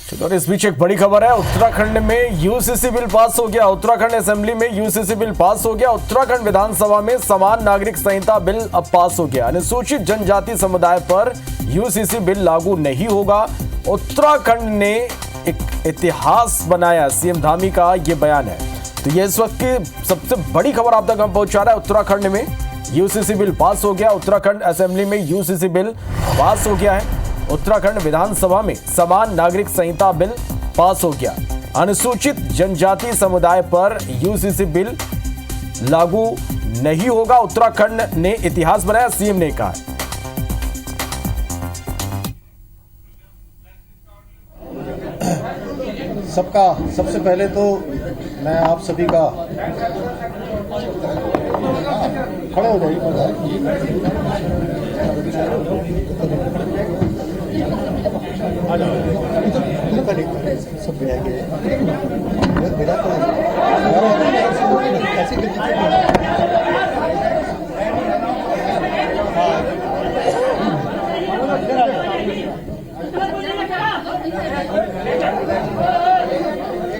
और इस बीच एक बड़ी खबर है, उत्तराखंड में यूसीसी बिल पास हो गया। उत्तराखंड असेंबली में यूसीसी बिल पास हो गया। उत्तराखंड विधानसभा में समान नागरिक संहिता बिल अब पास हो गया। अनुसूचित जनजाति समुदाय पर यूसीसी बिल लागू नहीं होगा। उत्तराखंड ने एक इतिहास बनाया, सीएम धामी का ये बयान है। तो ये इस वक्त की सबसे बड़ी खबर आप तक हम पहुंचा रहा है। उत्तराखंड में यूसीसी बिल पास हो गया। उत्तराखंड असेंबली में यूसीसी बिल पास हो गया है। उत्तराखंड विधानसभा में समान नागरिक संहिता बिल पास हो गया। अनुसूचित जनजाति समुदाय पर यूसीसी बिल लागू नहीं होगा। उत्तराखंड ने इतिहास बनाया, सीएम ने कहा। सबसे पहले तो मैं आप सभी का खड़े हो जाइए। सब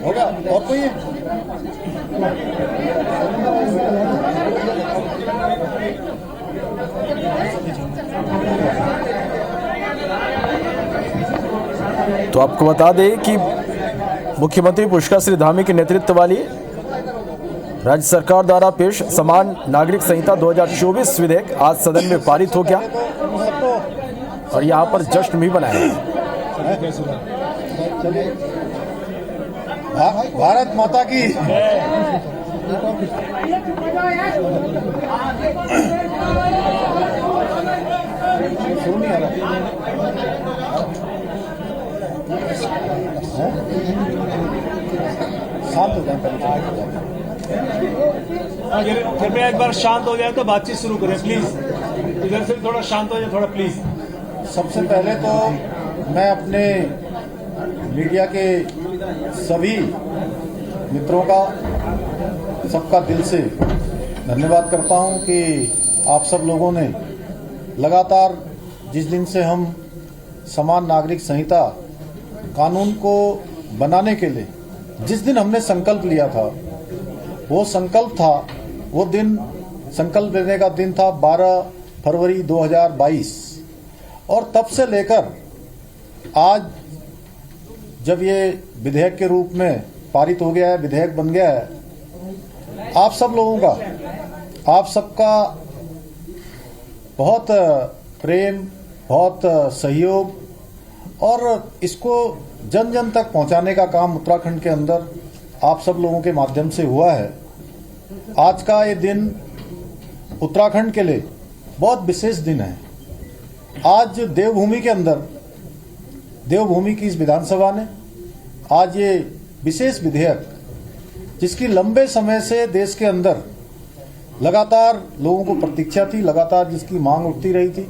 होगा और कोई तो आपको बता दें कि मुख्यमंत्री पुष्कर सिंह धामी के नेतृत्व वाली राज्य सरकार द्वारा पेश समान नागरिक संहिता 2024 विधेयक आज सदन में पारित हो गया और यहां पर जश्न भी मनाया। भारत माता की सुन नहीं आ रहा। शांत हो जाए, कृपया एक बार शांत हो जाए तो बातचीत शुरू करें प्लीज। इधर से थोड़ा शांत हो जाए, थोड़ा प्लीज। सबसे पहले तो मैं अपने मीडिया के सभी मित्रों का सबका दिल से धन्यवाद करता हूं कि आप सब लोगों ने लगातार जिस दिन से हम समान नागरिक संहिता कानून को बनाने के लिए जिस दिन हमने संकल्प लिया था, वो संकल्प था, वो दिन संकल्प लेने का दिन था 12 फरवरी 2022 और तब से लेकर आज जब ये विधेयक के रूप में पारित हो गया है, विधेयक बन गया है, आप सब लोगों का, आप सबका बहुत प्रेम, बहुत सहयोग और इसको जन जन तक पहुंचाने का काम उत्तराखंड के अंदर आप सब लोगों के माध्यम से हुआ है। आज का ये दिन उत्तराखंड के लिए बहुत विशेष दिन है। आज देवभूमि के अंदर, देवभूमि की इस विधानसभा ने आज ये विशेष विधेयक, जिसकी लंबे समय से देश के अंदर लगातार लोगों को प्रतीक्षा थी, लगातार जिसकी मांग उठती रही थी,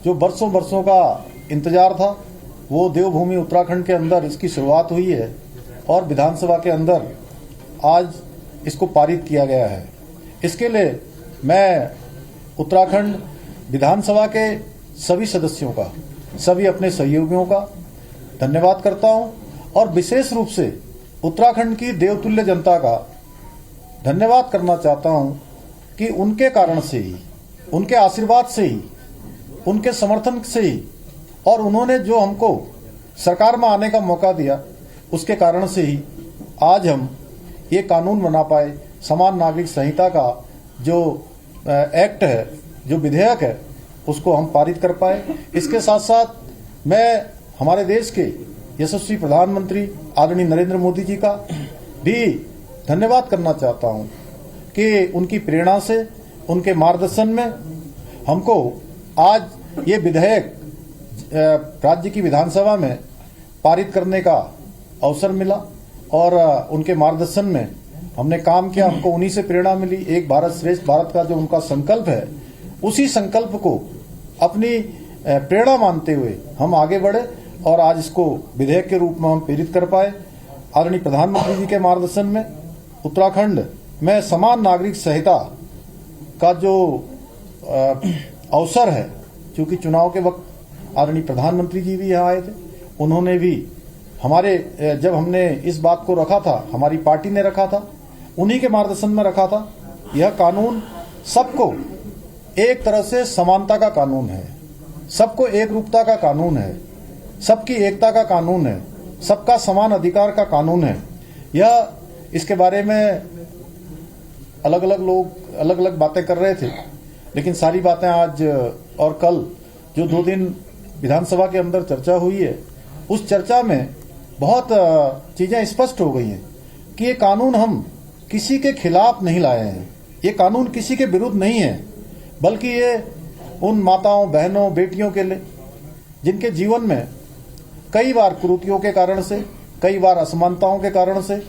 जो बरसों बरसों का इंतजार था, वो देवभूमि उत्तराखंड के अंदर इसकी शुरुआत हुई है और विधानसभा के अंदर आज इसको पारित किया गया है। इसके लिए मैं उत्तराखंड विधानसभा के सभी सदस्यों का, सभी अपने सहयोगियों का धन्यवाद करता हूं और विशेष रूप से उत्तराखंड की देवतुल्य जनता का धन्यवाद करना चाहता हूं कि उनके कारण से ही, उनके आशीर्वाद से ही, उनके समर्थन से ही और उन्होंने जो हमको सरकार में आने का मौका दिया, उसके कारण से ही आज हम ये कानून बना पाए। समान नागरिक संहिता का जो एक्ट है, जो विधेयक है, उसको हम पारित कर पाए। इसके साथ साथ मैं हमारे देश के यशस्वी प्रधानमंत्री आदरणीय नरेंद्र मोदी जी का भी धन्यवाद करना चाहता हूं कि उनकी प्रेरणा से, उनके मार्गदर्शन में हमको आज ये विधेयक राज्य की विधानसभा में पारित करने का अवसर मिला और उनके मार्गदर्शन में हमने काम किया। हमको उन्हीं से प्रेरणा मिली। एक भारत श्रेष्ठ भारत का जो उनका संकल्प है, उसी संकल्प को अपनी प्रेरणा मानते हुए हम आगे बढ़े और आज इसको विधेयक के रूप में हम प्रेरित कर पाए। आदरणीय प्रधानमंत्री जी के मार्गदर्शन में उत्तराखंड में समान नागरिक संहिता का जो अवसर है, क्योंकि चुनाव के वक्त आदरणीय प्रधानमंत्री जी भी यहाँ आए थे, उन्होंने भी जब हमने इस बात को रखा था, हमारी पार्टी ने रखा था, उन्हीं के मार्गदर्शन में रखा था। यह कानून सबको एक तरह से समानता का कानून है, सबको एक रूपता का कानून है, सबकी एकता का कानून है, सबका समान अधिकार का कानून है। यह इसके बारे में अलग अलग लोग अलग अलग बातें कर रहे थे, लेकिन सारी बातें आज और कल जो 2 दिन विधानसभा के अंदर चर्चा हुई है, उस चर्चा में बहुत चीजें स्पष्ट हो गई हैं कि ये कानून हम किसी के खिलाफ नहीं लाए हैं, ये कानून किसी के विरुद्ध नहीं है, बल्कि ये उन माताओं, बहनों, बेटियों के लिए जिनके जीवन में कई बार कुरीतियों के कारण से, कई बार असमानताओं के कारण से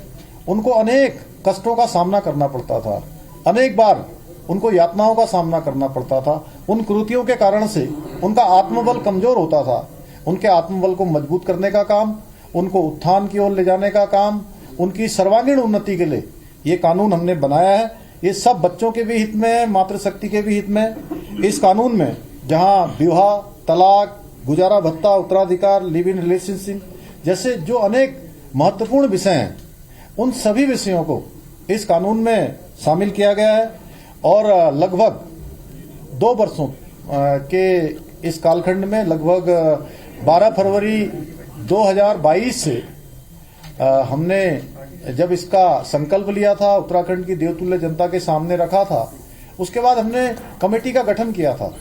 उनको अनेक कष्टों का सामना करना पड़ता था, अनेक बार उनको यातनाओं का सामना करना पड़ता था। उन कुरीतियों के कारण से उनका आत्मबल कमजोर होता था। उनके आत्मबल को मजबूत करने का काम, उनको उत्थान की ओर ले जाने का काम, उनकी सर्वांगीण उन्नति के लिए ये कानून हमने बनाया है। ये सब बच्चों के भी हित में है, मातृशक्ति के भी हित में। इस कानून में जहां विवाह, तलाक, गुजारा भत्ता, उत्तराधिकार, लिव इन रिलेशनशिप जैसे जो अनेक महत्वपूर्ण विषय हैं, उन सभी विषयों को इस कानून में शामिल किया गया है। और लगभग 2 वर्षों के इस कालखंड में लगभग 12 फरवरी 2022 से हमने जब इसका संकल्प लिया था, उत्तराखंड की देवतुल्य जनता के सामने रखा था, उसके बाद हमने कमेटी का गठन किया था।